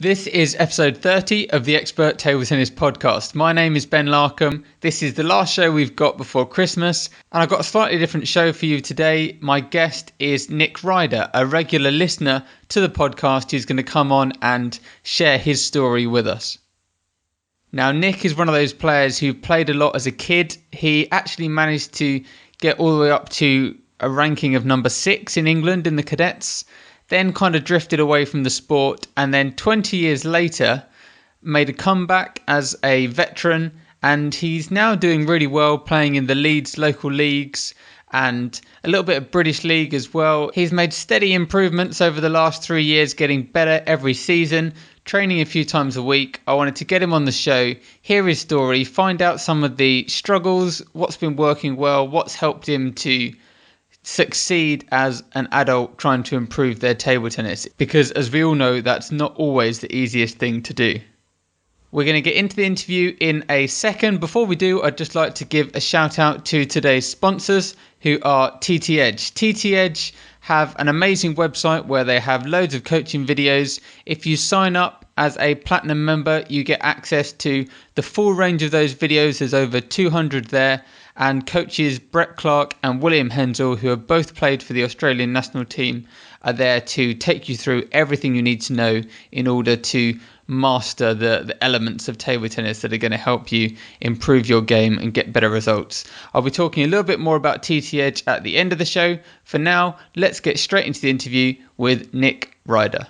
This is episode 30 of the Expert Table Tennis Podcast. My name is Ben Larcombe. This is the last show we've got before Christmas, and I've got a slightly different show for you today. My guest is Nick Ryder, a regular listener to the podcast who's going to come on and share his story with us. Now, Nick is one of those players who played a lot as a kid. He actually managed to get all the way up to a ranking of number 6 in England in the cadets, then kind of drifted away from the sport, and then 20 years later made a comeback as a veteran, and he's now doing really well playing in the Leeds local leagues and a little bit of British League as well. He's made steady improvements over the last 3 years, getting better every season, training a few times a week. I wanted to get him on the show, hear his story, find out some of the struggles, what's been working well, what's helped him to succeed as an adult trying to improve their table tennis, because as we all know, that's not always the easiest thing to do. We're going to get into the interview in a second. Before we do, I'd just like to give a shout out to today's sponsors, who are TT Edge. TT Edge have an amazing website where they have loads of coaching videos. If you sign up as a platinum member, you get access to the full range of those videos. There's over 200 there. And coaches Brett Clark and William Hensel, who have both played for the Australian national team, are there to take you through everything you need to know in order to master the elements of table tennis that are going to help you improve your game and get better results. I'll be talking a little bit more about TT Edge at the end of the show. For now, let's get straight into the interview with Nick Ryder.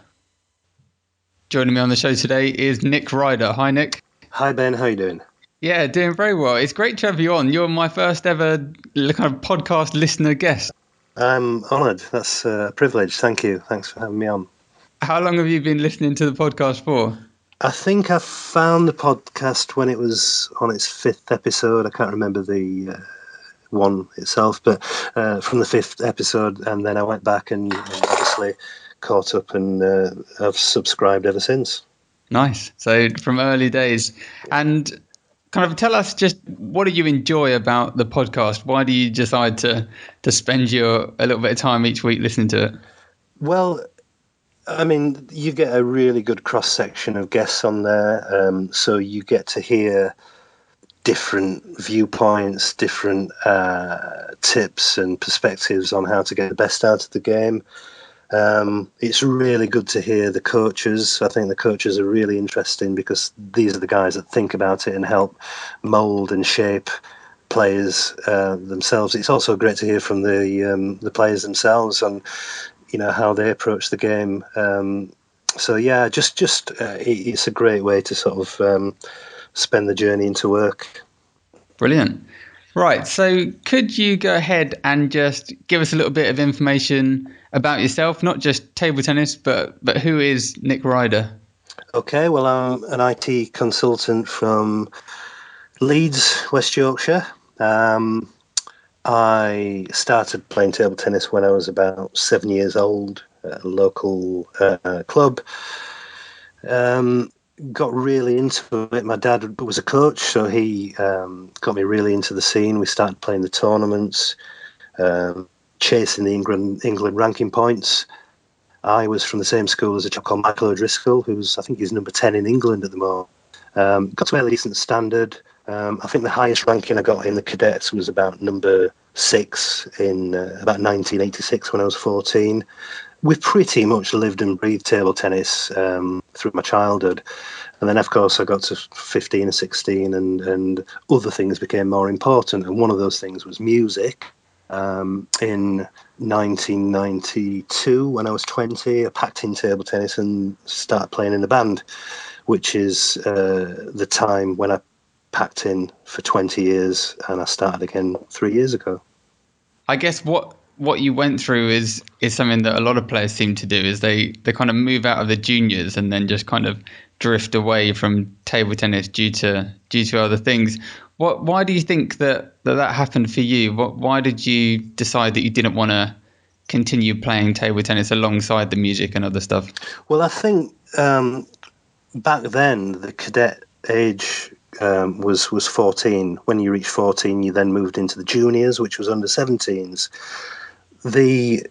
Joining me on the show today is Nick Ryder. Hi, Nick. Hi, Ben. How are you doing? Yeah, doing very well. It's great to have you on. You're my first ever kind of podcast listener guest. I'm honoured. That's a privilege. Thank you. Thanks for having me on. How long have you been listening to the podcast for? I think I found the podcast when it was on its 5th episode. I can't remember the one itself, but from the 5th episode, and then I went back and obviously caught up, and I've subscribed ever since. Nice. So from early days. And kind of tell us just, what do you enjoy about the podcast? Why do you decide to spend a little bit of time each week listening to it? Well, I mean, you get a really good cross-section of guests on there, so you get to hear different viewpoints, different tips and perspectives on how to get the best out of the game. It's really good to hear the coaches. I think the coaches are really interesting because these are the guys that think about it and help mould and shape players themselves. It's also great to hear from the players themselves on, how they approach the game. So yeah, just it's a great way to sort of spend the journey into work. Brilliant. Right, so could you go ahead and just give us a little bit of information about yourself, not just table tennis, but who is Nick Ryder? Okay, well, I'm an IT consultant from Leeds, West Yorkshire. I started playing table tennis when I was about 7 years old at a local club. Got really into it. My dad was a coach, so he got me really into the scene. We started playing the tournaments, chasing the England ranking points. I was from the same school as a chap called Micah Driscoll, I think he's number 10 in England at the moment. Got to a decent standard. I think the highest ranking I got in the cadets was about number 6 in about 1986 when I was 14. We've pretty much lived and breathed table tennis through my childhood. And then, of course, I got to 15 and 16 and other things became more important. And one of those things was music. In 1992, when I was 20, I packed in table tennis and started playing in a band, which is the time when I packed in for 20 years and I started again 3 years ago. I guess what you went through is something that a lot of players seem to do, is they kind of move out of the juniors and then just kind of drift away from table tennis due to other things. Why do you think that happened for you? Why did you decide that you didn't want to continue playing table tennis alongside the music and other stuff? Well, I think back then the cadet age was 14. When you reached 14, you then moved into the juniors, which was under 17s. The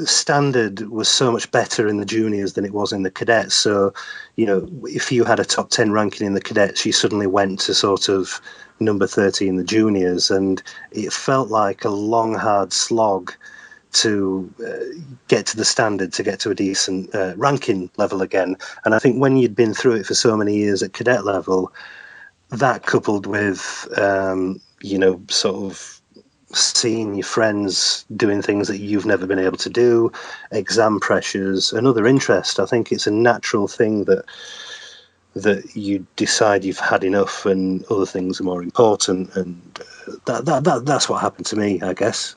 standard was so much better in the juniors than it was in the cadets. So, if you had a top 10 ranking in the cadets, you suddenly went to sort of number 30 in the juniors, and it felt like a long, hard slog to get to the standard, to get to a decent ranking level again. And I think when you'd been through it for so many years at cadet level, that coupled with, sort of seeing your friends doing things that you've never been able to do, exam pressures, and other interest, I think it's a natural thing that you decide you've had enough and other things are more important. And that's what happened to me, I guess.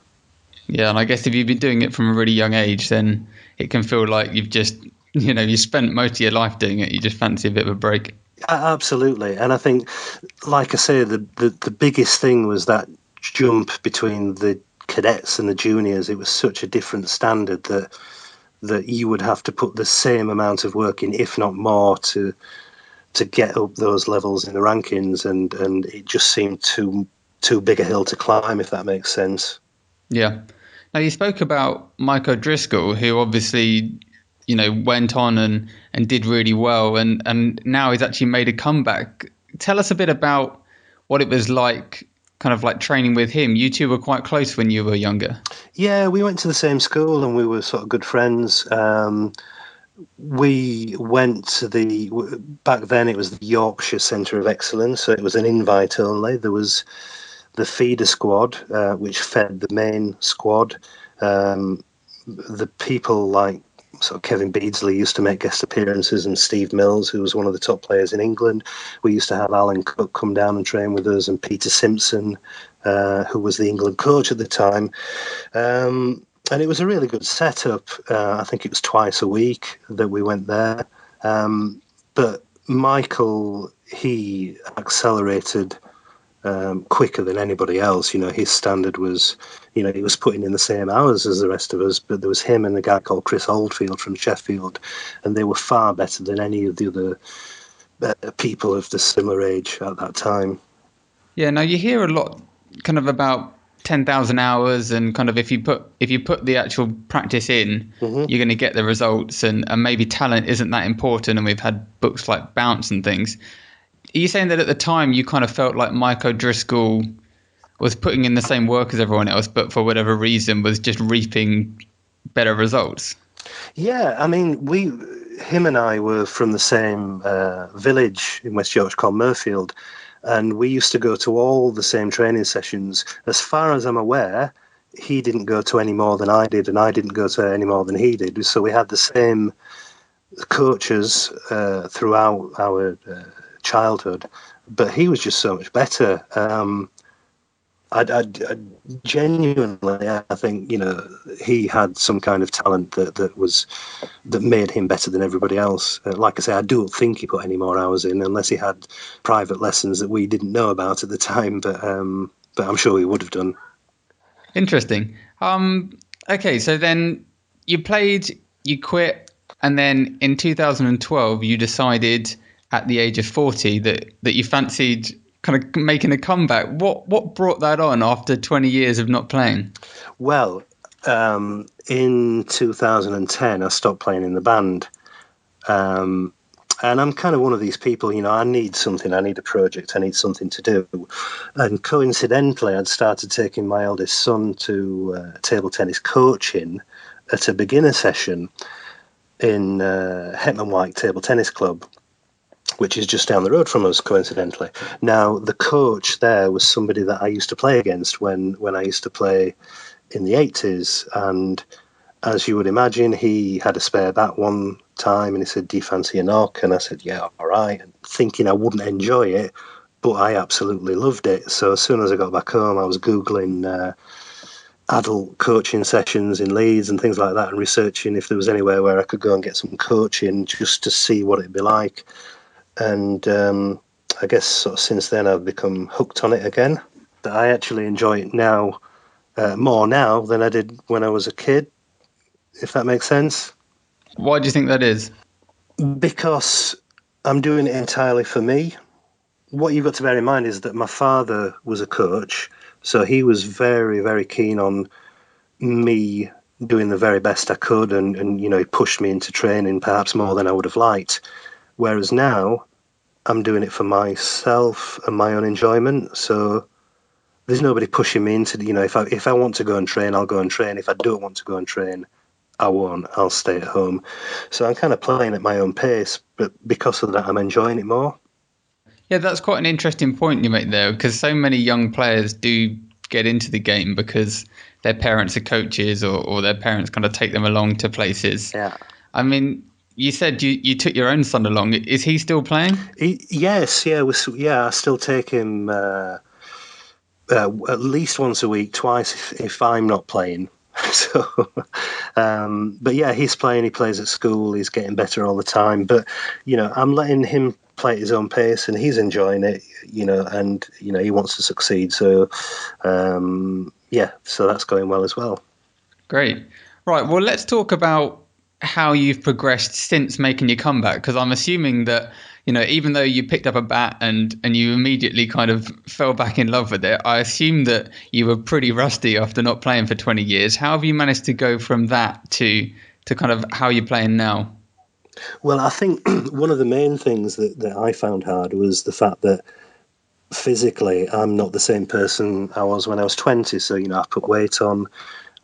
Yeah, and I guess if you've been doing it from a really young age, then it can feel like you've just, you spent most of your life doing it. You just fancy a bit of a break. Absolutely. And I think, like I say, the biggest thing was that jump between the cadets and the juniors. It was such a different standard that you would have to put the same amount of work in, if not more, to get up those levels in the rankings, and it just seemed too big a hill to climb, if that makes sense. Yeah. Now, you spoke about Micah Driscoll, who obviously, went on and did really well, and now he's actually made a comeback. Tell us a bit about what it was like, kind of like training with him. You two were quite close when you were younger. Yeah, we went to the same school and we were sort of good friends. We went to back then it was the Yorkshire Centre of Excellence, so it was an invite only. There was the feeder squad, which fed the main squad. The people like sort of Kevin Beardsley used to make guest appearances, and Steve Mills, who was one of the top players in England. We used to have Alan Cook come down and train with us, and Peter Simpson, who was the England coach at the time. And it was a really good setup. I think it was twice a week that we went there. But Michael, he accelerated quicker than anybody else. His standard was, he was putting in the same hours as the rest of us, but there was him and a guy called Chris Oldfield from Sheffield, and they were far better than any of the other people of the similar age at that time. Yeah, now you hear a lot kind of about 10,000 hours, and kind of if you put the actual practice in, you're going to get the results, and maybe talent isn't that important, and we've had books like Bounce and things. Are you saying that at the time you kind of felt like Micah Driscoll was putting in the same work as everyone else, but for whatever reason was just reaping better results? Yeah, I mean, him and I were from the same village in West Yorkshire called Murfield, and we used to go to all the same training sessions. As far as I'm aware, he didn't go to any more than I did, and I didn't go to any more than he did. So we had the same coaches throughout our childhood, but he was just so much better. I genuinely, I think, he had some kind of talent that made him better than everybody else. Like I say, I don't think he put any more hours in, unless he had private lessons that we didn't know about at the time. But I'm sure he would have done. Interesting. Okay, so then you quit, and then in 2012 you decided at the age of 40 that you fancied kind of making a comeback. What brought that on after 20 years of not playing? Well, in 2010, I stopped playing in the band. And I'm kind of one of these people, I need something, I need a project, I need something to do. And coincidentally, I'd started taking my eldest son to table tennis coaching at a beginner session in Hetman White Table Tennis Club, which is just down the road from us, coincidentally. Now, the coach there was somebody that I used to play against when I used to play in the 80s. And as you would imagine, he had a spare bat one time, and he said, "Do you fancy a knock?" And I said, "Yeah, all right," and thinking I wouldn't enjoy it, but I absolutely loved it. So as soon as I got back home, I was Googling adult coaching sessions in Leeds and things like that, and researching if there was anywhere where I could go and get some coaching just to see what it'd be like. And I guess sort of since then I've become hooked on it again. I actually enjoy it now, more now than I did when I was a kid, if that makes sense. Why do you think that is? Because I'm doing it entirely for me. What you've got to bear in mind is that my father was a coach, so he was very, very keen on me doing the very best I could, and he pushed me into training perhaps more than I would have liked. Whereas now, I'm doing it for myself and my own enjoyment. So there's nobody pushing me into, if I want to go and train, I'll go and train. If I don't want to go and train, I won't. I'll stay at home. So I'm kind of playing at my own pace, but because of that, I'm enjoying it more. Yeah, that's quite an interesting point you make there, because so many young players do get into the game because their parents are coaches, or their parents kind of take them along to places. Yeah. I mean, you said you took your own son along. Is he still playing? Yes, yeah, I still take him at least once a week, twice if I'm not playing. So, but yeah, he's playing. He plays at school. He's getting better all the time. But I'm letting him play at his own pace, and he's enjoying it. And he wants to succeed. So, so that's going well as well. Great. Right. Well, let's talk about how you've progressed since making your comeback, because I'm assuming that even though you picked up a bat and you immediately kind of fell back in love with it, I assume that you were pretty rusty after not playing for 20 years. How have you managed to go from that to kind of how you're playing now? Well, I think one of the main things that I found hard was the fact that physically I'm not the same person I was when I was 20. So, I put weight on,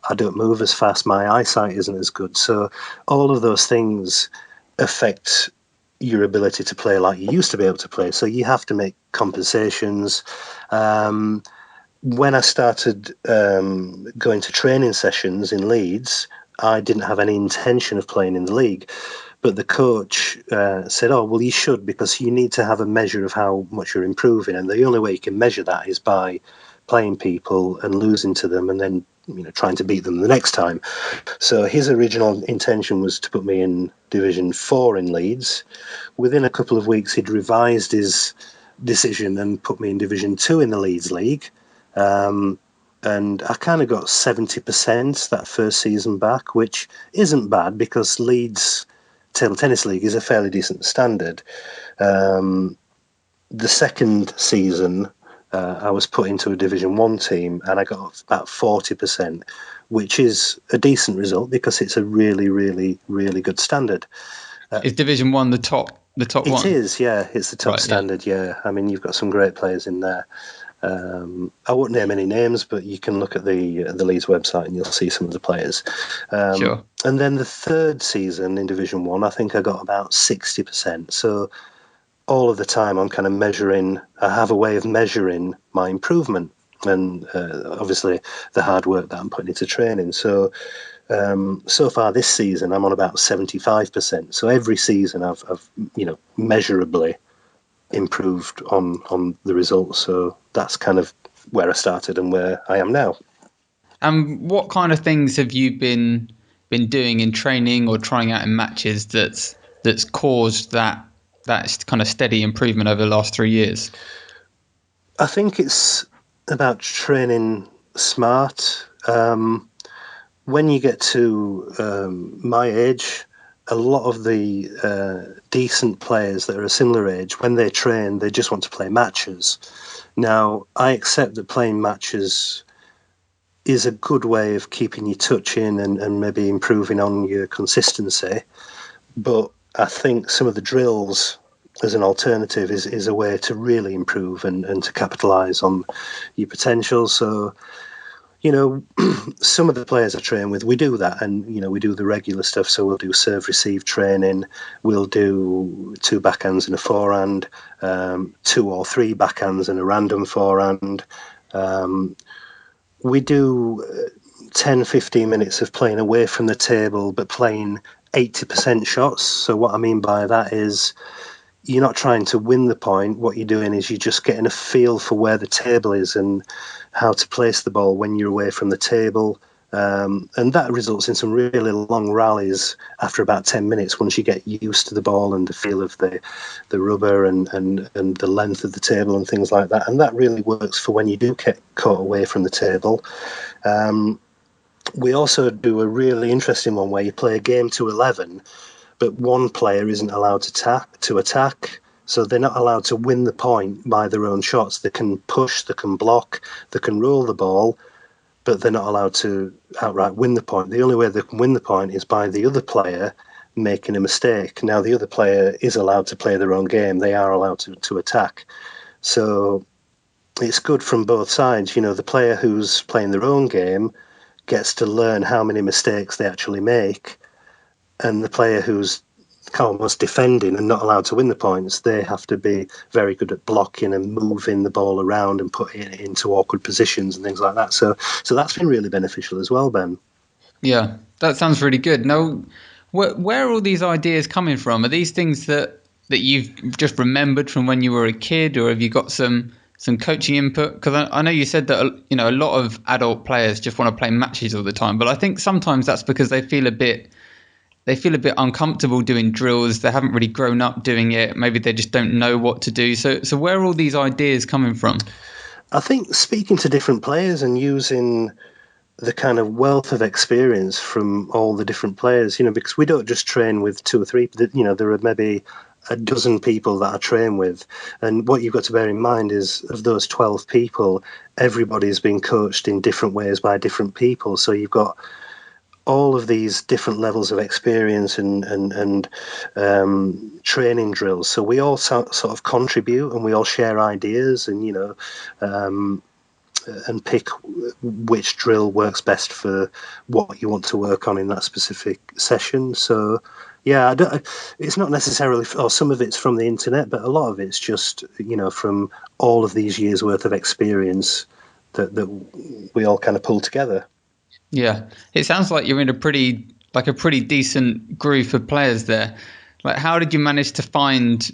I don't move as fast, my eyesight isn't as good. So all of those things affect your ability to play like you used to be able to play. So you have to make compensations. When I started going to training sessions in Leeds, I didn't have any intention of playing in the league. But the coach said, oh, well, you should, because you need to have a measure of how much you're improving. And the only way you can measure that is by playing people and losing to them and then trying to beat them the next time. So his original intention was to put me in Division 4 in Leeds. Within a couple of weeks, he'd revised his decision and put me in Division 2 in the Leeds League. And I kind of got 70% that first season back, which isn't bad because Leeds Table Tennis League is a fairly decent standard. The second season, I was put into a Division 1 team and I got about 40%, which is a decent result because it's a really, really, really good standard. Is Division 1 the top one? It is, yeah. It's the top standard, yeah. I mean, you've got some great players in there. I won't name any names, but you can look at the Leeds website and you'll see some of the players. Sure. And then the third season in Division 1, I think I got about 60%. So all of the time I'm kind of measuring, I have a way of measuring my improvement and obviously the hard work that I'm putting into training. So so far this season I'm on about 75%. So every season I've measurably improved on the results. So that's kind of where I started and where I am now. And what kind of things have you been doing in training or trying out in matches that's caused that kind of steady improvement over the last 3 years? I think it's about training smart. When you get to my age, a lot of the decent players that are a similar age, when they train, they just want to play matches. Now, I accept that playing matches is a good way of keeping your touch in and maybe improving on your consistency. But I think some of the drills as an alternative is a way to really improve and to capitalise on your potential. So, some of the players I train with, we do that, and we do the regular stuff. So we'll do serve receive training, we'll do 2 backhands and a forehand, 2 or 3 backhands and a random forehand. We do 10-15 minutes of playing away from the table, but playing 80% shots. So what I mean by that is you're not trying to win the point. What you're doing is you're just getting a feel for where the table is and how to place the ball when you're away from the table. And that results in some really long rallies after about 10 minutes once you get used to the ball and the feel of the rubber and the length of the table and things like that. And that really works for when you do get caught away from the table. We also do a really interesting one where you play a game to 11, but one player isn't allowed to attack. So they're not allowed to win the point by their own shots. They can push, they can block, they can roll the ball, but they're not allowed to outright win the point. The only way they can win the point is by the other player making a mistake. Now, the other player is allowed to play their own game. They are allowed to attack. So it's good from both sides. The player who's playing their own game gets to learn how many mistakes they actually make, and the player who's almost defending and not allowed to win the points, they have to be very good at blocking and moving the ball around and putting it into awkward positions and things like that. So that's been really beneficial as well, Ben. Yeah, that sounds really good. Now, where are all these ideas coming from? Are these things that you've just remembered from when you were a kid, or have you got some coaching input? Because I know you said that a lot of adult players just want to play matches all the time, but I think sometimes that's because they feel a bit uncomfortable doing drills. They haven't really grown up doing it. Maybe they just don't know what to do. So where are all these ideas coming from? I think speaking to different players and using the kind of wealth of experience from all the different players, because we don't just train with two or three, there are maybe a dozen people that I train with. And what you've got to bear in mind is of those 12 people, everybody's been coached in different ways by different people. So you've got all of these different levels of experience and training drills. So we all sort of contribute and we all share ideas and pick which drill works best for what you want to work on in that specific session. So, yeah, it's not necessarily, or some of it's from the internet, but a lot of it's just, from all of these years' worth of experience that we all kind of pull together. Yeah, it sounds like you're in a pretty decent group of players there. Like, how did you manage to find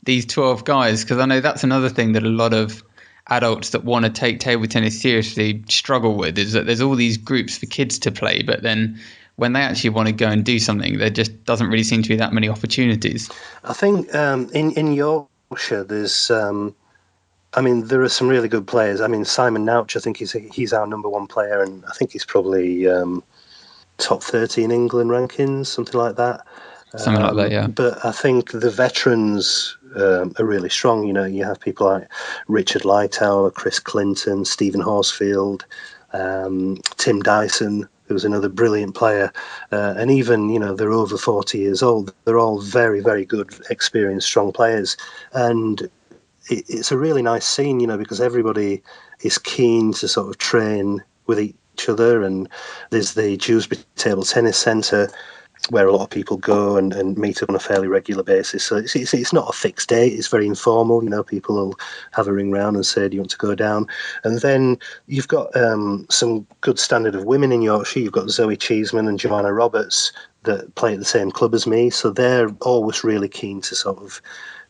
these 12 guys? Because I know that's another thing that a lot of adults that want to take table tennis seriously struggle with, is that there's all these groups for kids to play, but then when they actually want to go and do something, there just doesn't really seem to be that many opportunities. I think in Yorkshire, there's there are some really good players. Simon Nouch, I think he's our number one player, and I think he's probably top 30 in England rankings, something like that. Something like that, yeah. But I think the veterans are really strong. You have people like Richard Lightower, Chris Clinton, Stephen Horsfield, Tim Dyson, who's another brilliant player. And even, they're over 40 years old. They're all very, very good, experienced, strong players. And it's a really nice scene, because everybody is keen to sort of train with each other. And there's the Dewsbury Table Tennis Centre, where a lot of people go and meet up on a fairly regular basis. So it's not a fixed date. It's very informal. People will have a ring round and say, do you want to go down? And then you've got some good standard of women in Yorkshire. You've got Zoe Cheeseman and Joanna Roberts that play at the same club as me. So they're always really keen to sort of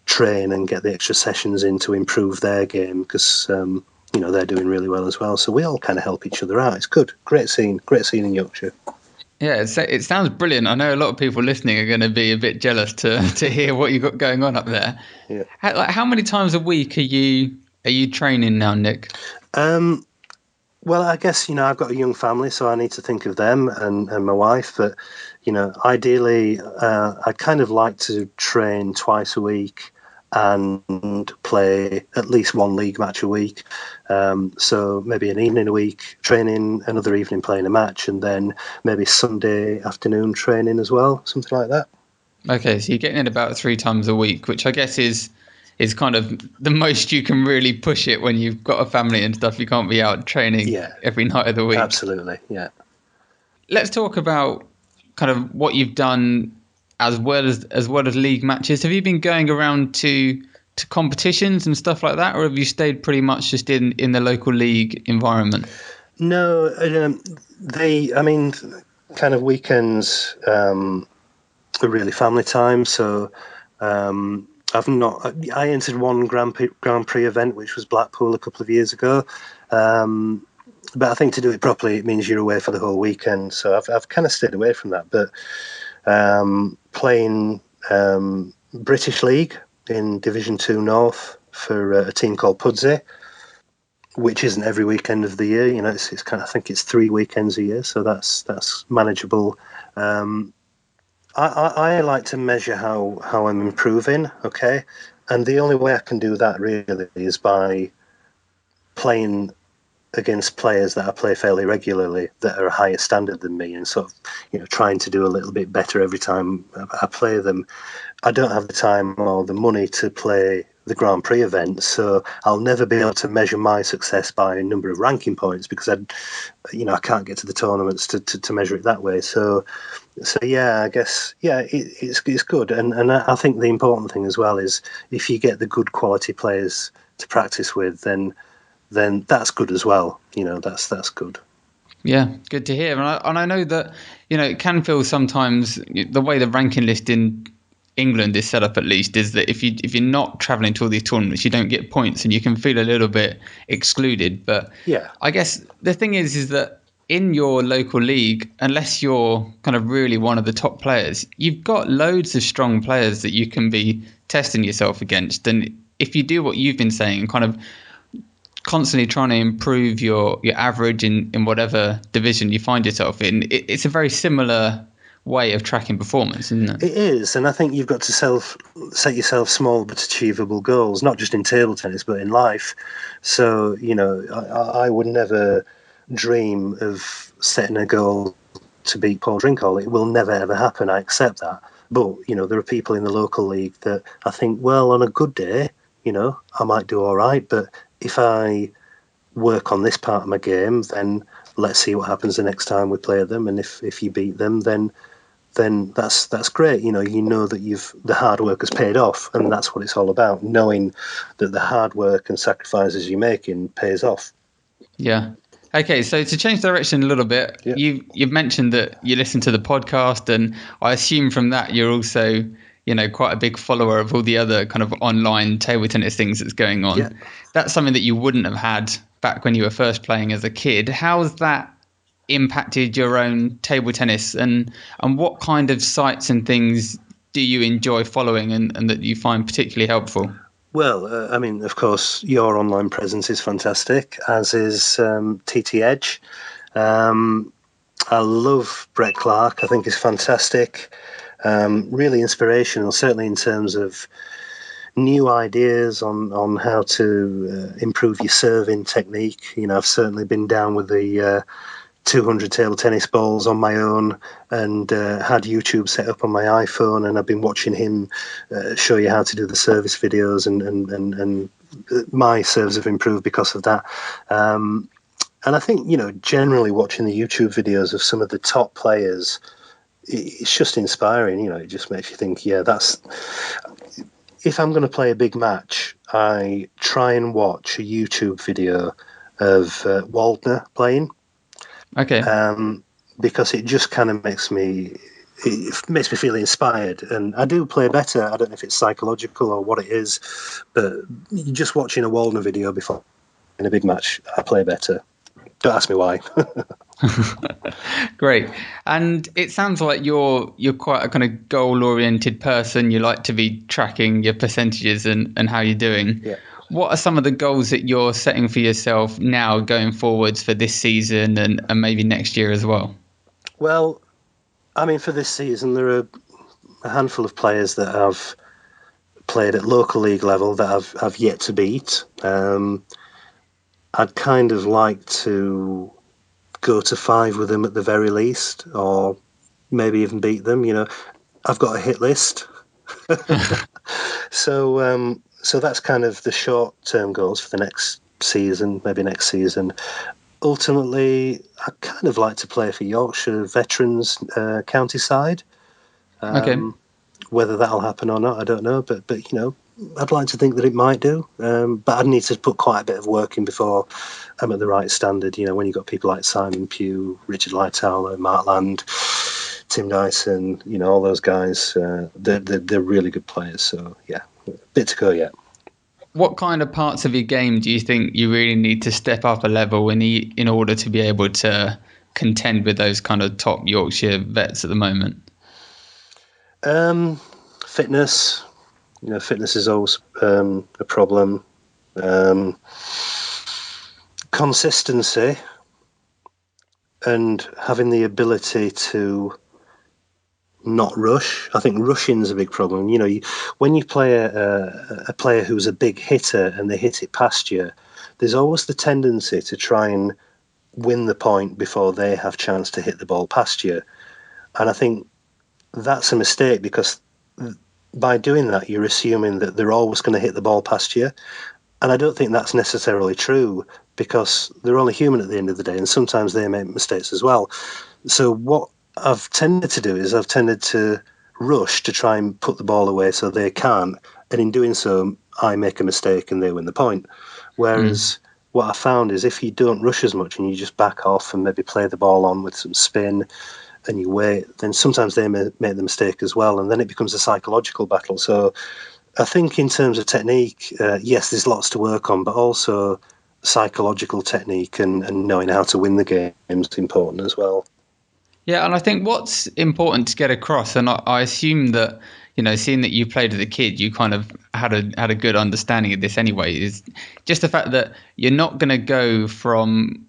train and get the extra sessions in to improve their game, because they're doing really well as well. So we all kind of help each other out. It's good. Great scene in Yorkshire. Yeah, it sounds brilliant. I know a lot of people listening are going to be a bit jealous to hear what you've got going on up there. Yeah. How many times a week are you training now, Nick? Well, I guess, I've got a young family, so I need to think of them and my wife. But, ideally, I'd kind of like to train twice a week and play at least one league match a week. So maybe an evening a week training, another evening playing a match, and then maybe Sunday afternoon training as well, something like that. Okay, so you're getting in about 3 times a week, which I guess is kind of the most you can really push it when you've got a family and stuff. You can't be out training every night of the week. Absolutely, yeah. Let's talk about kind of what you've done as well as league matches. Have you been going around to competitions and stuff like that, or have you stayed pretty much just in the local league environment? No, kind of weekends are really family time, so I entered one Grand Prix event, which was Blackpool a couple of years ago. But I think to do it properly, it means you're away for the whole weekend. So I've kind of stayed away from that. But playing British League in Division 2 North for a team called Pudsey, which isn't every weekend of the year. It's kind of, I think it's 3 weekends a year, so that's manageable. I like to measure how I'm improving, okay? And the only way I can do that really is by playing against players that I play fairly regularly that are a higher standard than me, and sort of, trying to do a little bit better every time I play them. I don't have the time or the money to play the Grand Prix event, so I'll never be able to measure my success by a number of ranking points because I can't get to the tournaments to measure it that way. So yeah, I guess it's good, and I think the important thing as well is if you get the good quality players to practice with, then that's good as well. That's good. Yeah, good to hear. And I know that, it can feel sometimes the way the ranking list in England is set up, at least, is that if you're not travelling to all these tournaments, you don't get points, and you can feel a little bit excluded. But yeah, I guess the thing is that in your local league, unless you're kind of really one of the top players, you've got loads of strong players that you can be testing yourself against. And if you do what you've been saying, kind of constantly trying to improve your average in whatever division you find yourself in, it's a very similar way of tracking performance, isn't it? it is, and I think you've got to set yourself small but achievable goals, not just in table tennis but in life. So I would never dream of setting a goal to beat Paul Drinkall. It will never ever happen. I accept that. But there are people in the local league that I think, well, on a good day, I might do all right. But if I work on this part of my game, then let's see what happens the next time we play them. And if you beat them, then that's great. You know that the hard work has paid off, and that's what it's all about. Knowing that the hard work and sacrifices you're making pays off. Yeah. Okay, so to change direction a little bit, Yeah. you've mentioned that you listen to the podcast, and I assume from that you're also, quite a big follower of all the other kind of online table tennis things that's going on. Yeah. That's something that you wouldn't have had back when you were first playing as a kid. How's that impacted your own table tennis, and what kind of sites and things do you enjoy following and that you find particularly helpful? Well, of course, your online presence is fantastic, as is TT Edge. I love Brett Clark. I think he's fantastic. Really inspirational, certainly in terms of new ideas on how to improve your serving technique. I've certainly been down with the 200 table tennis balls on my own, and had YouTube set up on my iPhone, and I've been watching him show you how to do the service videos, and my serves have improved because of that. And I think, generally watching the YouTube videos of some of the top players, it's just inspiring. It just makes you think, yeah, if I'm going to play a big match, I try and watch a YouTube video of Waldner playing. Okay. Because it just kind of makes me feel inspired, and I do play better. I don't know if it's psychological or what it is, but just watching a Waldner video before in a big match, I play better. Don't ask me why. Great. And it sounds like you're quite a kind of goal-oriented person. You like to be tracking your percentages and how you're doing. Yeah. What are some of the goals that you're setting for yourself now going forwards for this season and maybe next year as well? Well, for this season, there are a handful of players that I've played at local league level that I've yet to beat. I'd kind of like to go to 5 with them at the very least, or maybe even beat them. I've got a hit list. So that's kind of the short-term goals for the next season, maybe next season. Ultimately, I kind of like to play for Yorkshire veterans county side. Okay. Whether that'll happen or not, I don't know. But I'd like to think that it might do. But I'd need to put quite a bit of work in before I'm at the right standard. When you've got people like Simon Pugh, Richard Lightowler, Mark Land, Tim Dyson, all those guys, they're really good players. So yeah, a bit to go yet. What kind of parts of your game do you think you really need to step up a level in order to be able to contend with those kind of top Yorkshire vets at the moment? Fitness. Fitness is always a problem. Consistency and having the ability to not rush. I think rushing is a big problem. When you play a player who's a big hitter and they hit it past you, there's always the tendency to try and win the point before they have chance to hit the ball past you. And I think that's a mistake, because by doing that, you're assuming that they're always going to hit the ball past you. And I don't think that's necessarily true, because they're only human at the end of the day, and sometimes they make mistakes as well. So what I've tended to do is I've tended to rush to try and put the ball away so they can't. And in doing so, I make a mistake and they win the point. Whereas what I found is if you don't rush as much and you just back off and maybe play the ball on with some spin and you wait, then sometimes they make the mistake as well. And then it becomes a psychological battle. So I think in terms of technique, yes, there's lots to work on, but also psychological technique and knowing how to win the game is important as well. Yeah, and I think what's important to get across, and I assume that, seeing that you played as a kid, you kind of had a good understanding of this anyway, is just the fact that you're not going to go from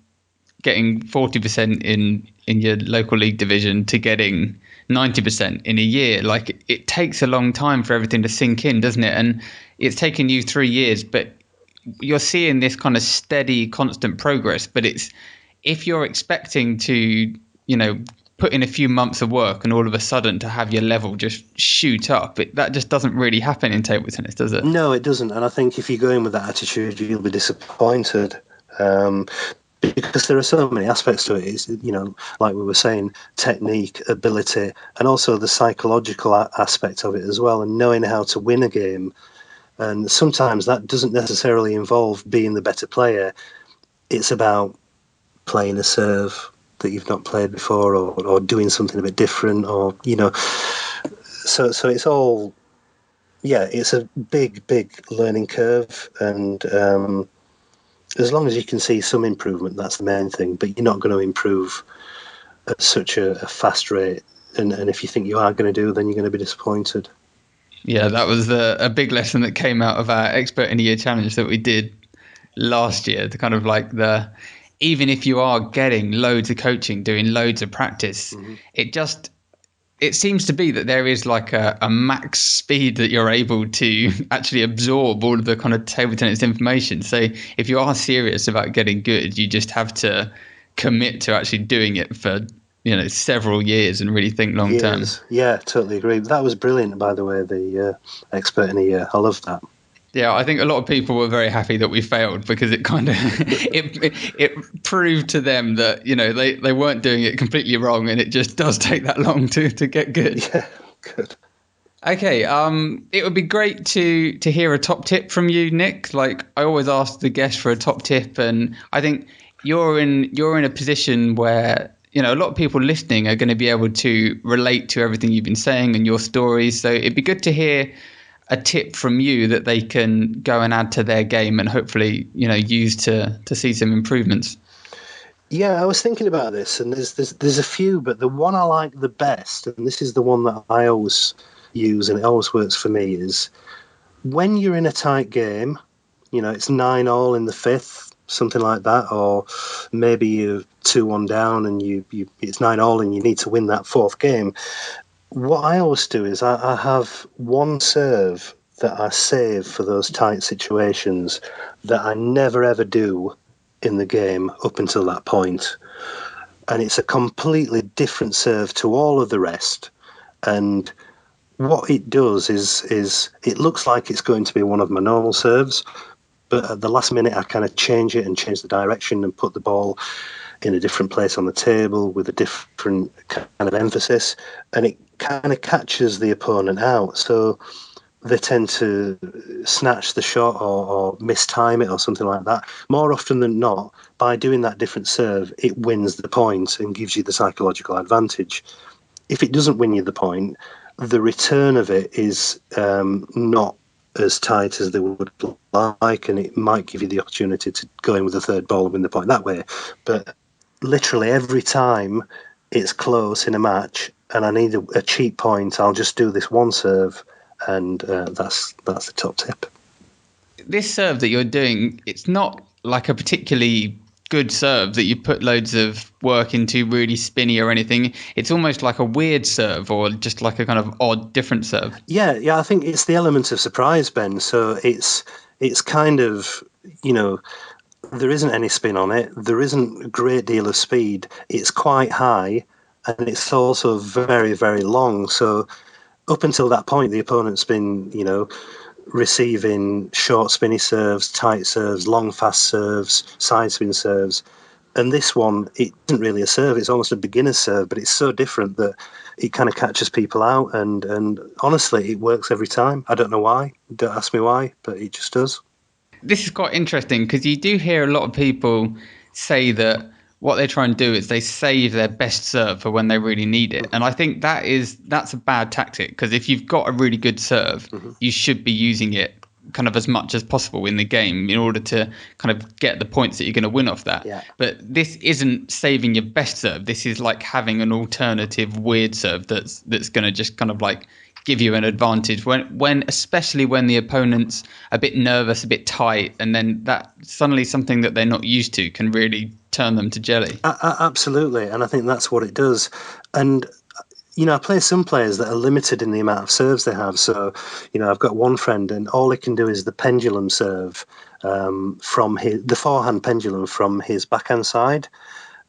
getting 40% in your local league division to getting 90% in a year. Like, it takes a long time for everything to sink in, doesn't it? And it's taken you 3 years, but you're seeing this kind of steady, constant progress. But it's, if you're expecting to, put in a few months of work and all of a sudden to have your level just shoot up, that just doesn't really happen in table tennis, does it? No, it doesn't. And I think if you go in with that attitude, you'll be disappointed. Because there are so many aspects to it. It's, like we were saying, technique, ability, and also the psychological aspect of it as well, and knowing how to win a game. And sometimes that doesn't necessarily involve being the better player. It's about playing a serve that you've not played before, or doing something a bit different, or so it's all, it's a big learning curve, and as long as you can see some improvement, that's the main thing. But you're not going to improve at such a fast rate, and if you think you are going to do, then you're going to be disappointed. Yeah, that was a big lesson that came out of our Expert in the Year challenge that we did last year. The kind of like even if you are getting loads of coaching, doing loads of practice, it seems to be that there is like a max speed that you're able to actually absorb all of the kind of table tennis information. So if you are serious about getting good, you just have to commit to actually doing it for several years and really think long term. Yeah, totally agree. That was brilliant, by the way, the Expert in a Year. I love that. Yeah, I think a lot of people were very happy that we failed, because it kind of it proved to them that they weren't doing it completely wrong, and it just does take that long to get good. Yeah, good. Okay, it would be great to hear a top tip from you, Nick. Like, I always ask the guest for a top tip, and I think you're in a position where a lot of people listening are going to be able to relate to everything you've been saying and your stories. So it'd be good to hear a tip from you that they can go and add to their game and hopefully, use to see some improvements. Yeah, I was thinking about this, and there's a few, but the one I like the best, and this is the one that I always use and it always works for me, is when you're in a tight game, it's 9-all in the fifth, something like that, or maybe you're 2-1 down and it's 9-all and you need to win that fourth game. What I always do is I have one serve that I save for those tight situations that I never ever do in the game up until that point. And it's a completely different serve to all of the rest. And what it does is it looks like it's going to be one of my normal serves, but at the last minute I kind of change it and change the direction and put the ball in a different place on the table with a different kind of emphasis, and it kind of catches the opponent out. So they tend to snatch the shot or mistime it or something like that. More often than not, by doing that different serve, it wins the point and gives you the psychological advantage. If it doesn't win you the point, the return of it is not as tight as they would like, and it might give you the opportunity to go in with a third ball and win the point that way. But literally every time it's close in a match and I need a cheap point, I'll just do this one serve, and that's the top tip. This serve that you're doing, it's not like a particularly good serve that you put loads of work into, really spinny or anything. It's almost like a weird serve, or just like a kind of odd, different serve. Yeah, I think it's the element of surprise, Ben. So it's kind of, there isn't any spin on it. There isn't a great deal of speed. It's quite high, and it's also very, very long. So up until that point, the opponent's been, receiving short spinny serves, tight serves, long fast serves, side spin serves. And this one, it isn't really a serve. It's almost a beginner's serve, but it's so different that it kind of catches people out. And honestly, it works every time. I don't know why. Don't ask me why, but it just does. This is quite interesting because you do hear a lot of people say that what they try and do is they save their best serve for when they really need it. And I think that's a bad tactic, because if you've got a really good serve, you should be using it kind of as much as possible in the game in order to kind of get the points that you're going to win off that. Yeah. But this isn't saving your best serve. This is like having an alternative weird serve that's going to just kind of like give you an advantage when especially when the opponent's a bit nervous, a bit tight, and then that suddenly something that they're not used to can really turn them to jelly. Absolutely, and I think that's what it does. And I play some players that are limited in the amount of serves they have. So, I've got one friend, and all he can do is the Pendulum Serve from the forehand pendulum from his backhand side.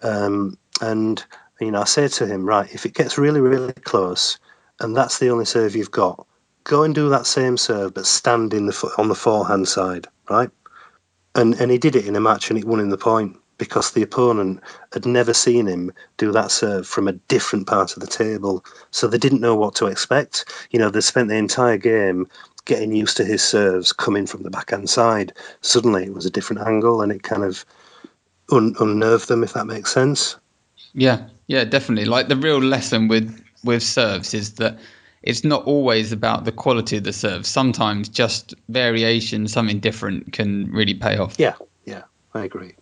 And I say to him, right, if it gets really, really close, and that's the only serve you've got, go and do that same serve, but stand on the forehand side, right? And he did it in a match, and it won him the point, because the opponent had never seen him do that serve from a different part of the table. So they didn't know what to expect. They spent the entire game getting used to his serves coming from the backhand side. Suddenly it was a different angle, and it kind of unnerved them, if that makes sense. Yeah, definitely. Like the real lesson with serves is that it's not always about the quality of the serve. Sometimes just variation, something different can really pay off. Yeah, I agree.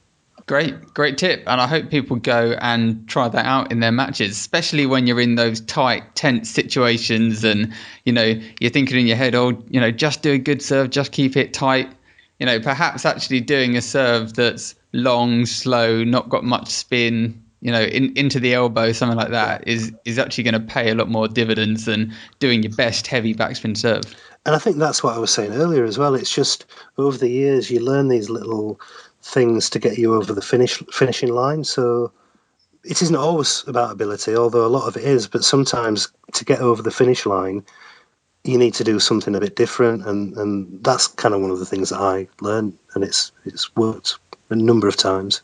Great tip. And I hope people go and try that out in their matches, especially when you're in those tight, tense situations and, you're thinking in your head, just do a good serve, just keep it tight. Perhaps actually doing a serve that's long, slow, not got much spin, into the elbow, something like that is actually going to pay a lot more dividends than doing your best heavy backspin serve. And I think that's what I was saying earlier as well. It's just over the years you learn these little things to get you over the finishing line. So it isn't always about ability, although a lot of it is. But sometimes to get over the finish line, you need to do something a bit different, and that's kind of one of the things that I learned, and it's worked a number of times.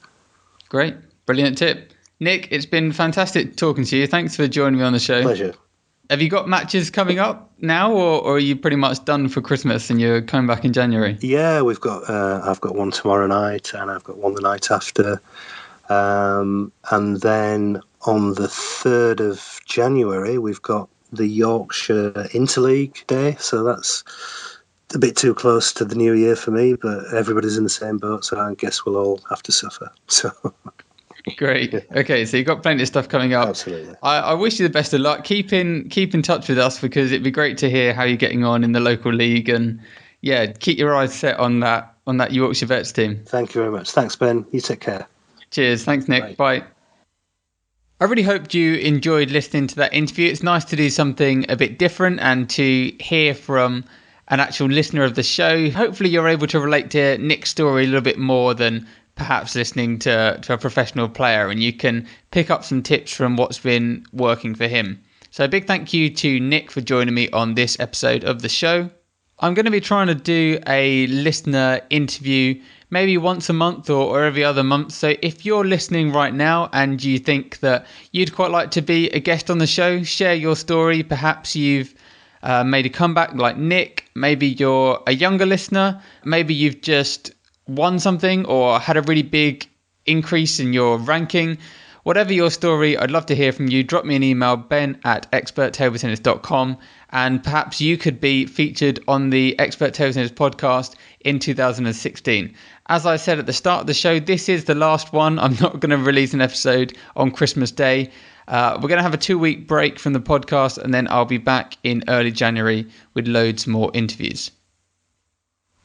Great, brilliant tip. Nick, it's been fantastic talking to you. Thanks for joining me on the show. Pleasure. Have you got matches coming up now, or are you pretty much done for Christmas and you're coming back in January? Yeah, we've got. I've got one tomorrow night, and I've got one the night after, and then on the 3rd of January we've got the Yorkshire Interleague Day. So that's a bit too close to the new year for me, but everybody's in the same boat, so I guess we'll all have to suffer. So. Great. Okay, so you've got plenty of stuff coming up. Absolutely. I wish you the best of luck. Keep in touch with us, because it'd be great to hear how you're getting on in the local league, and keep your eyes set on that Yorkshire Vets team. Thank you very much. Thanks, Ben. You take care. Cheers. Thanks, Nick. Bye. I really hoped you enjoyed listening to that interview. It's nice to do something a bit different and to hear from an actual listener of the show. Hopefully you're able to relate to Nick's story a little bit more than perhaps listening to a professional player, and you can pick up some tips from what's been working for him. So a big thank you to Nick for joining me on this episode of the show. I'm going to be trying to do a listener interview maybe once a month or every other month. So if you're listening right now and you think that you'd quite like to be a guest on the show, share your story. Perhaps you've made a comeback like Nick. Maybe you're a younger listener. Maybe you've just won something or had a really big increase in your ranking. Whatever your story, I'd love to hear from you. Drop me an email, ben@experttabletennis.com, and perhaps you could be featured on the Expert Table Tennis podcast in 2016. As I said at the start of the show, this is the last one. I'm not going to release an episode on Christmas Day. We're going to have a 2-week break from the podcast, and then I'll be back in early January with loads more interviews.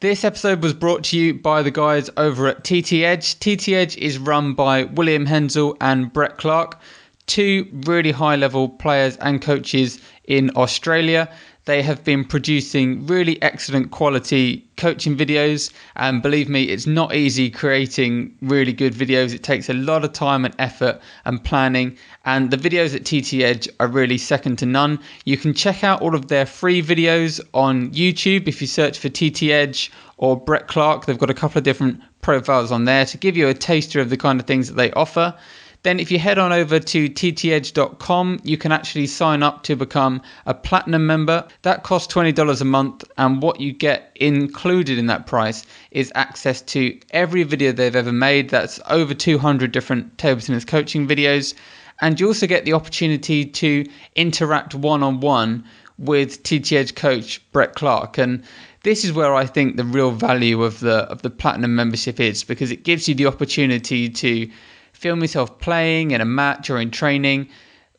This episode was brought to you by the guys over at TT Edge. TT Edge is run by William Hensel and Brett Clark, two really high-level players and coaches in Australia. They have been producing really excellent quality coaching videos, and believe me, it's not easy creating really good videos. It takes a lot of time and effort and planning, and the videos at TT Edge are really second to none. You can check out all of their free videos on YouTube if you search for TT Edge or Brett Clark. They've got a couple of different profiles on there to give you a taster of the kind of things that they offer. Then if you head on over to ttedge.com, you can actually sign up to become a platinum member. That costs $20 a month, and what you get included in that price is access to every video they've ever made. That's over 200 different table tennis coaching videos. And you also get the opportunity to interact one-on-one with TT Edge coach Brett Clark. And this is where I think the real value of the platinum membership is, because it gives you the opportunity to film yourself playing in a match or in training,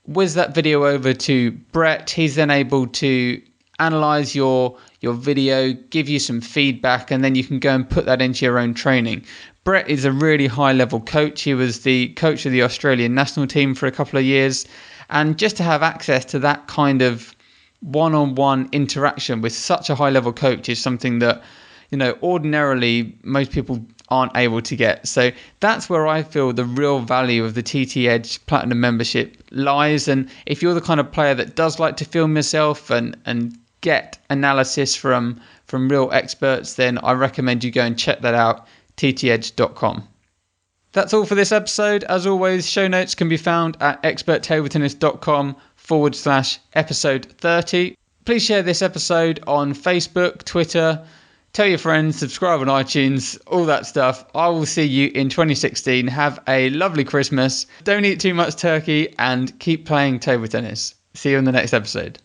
whiz that video over to Brett. He's then able to analyze your video, give you some feedback, and then you can go and put that into your own training. Brett is a really high level coach. He was the coach of the Australian national team for a couple of years, and just to have access to that kind of one-on-one interaction with such a high level coach is something that, you know, ordinarily most people aren't able to get. So that's where I feel the real value of the TT Edge Platinum membership lies. And if you're the kind of player that does like to film yourself and get analysis from real experts, then I recommend you go and check that out, ttedge.com. That's all for this episode. As always, show notes can be found at experttabletennis.com/episode 30. Please share this episode on Facebook, Twitter. Tell your friends, subscribe on iTunes, all that stuff. I will see you in 2016. Have a lovely Christmas. Don't eat too much turkey and keep playing table tennis. See you in the next episode.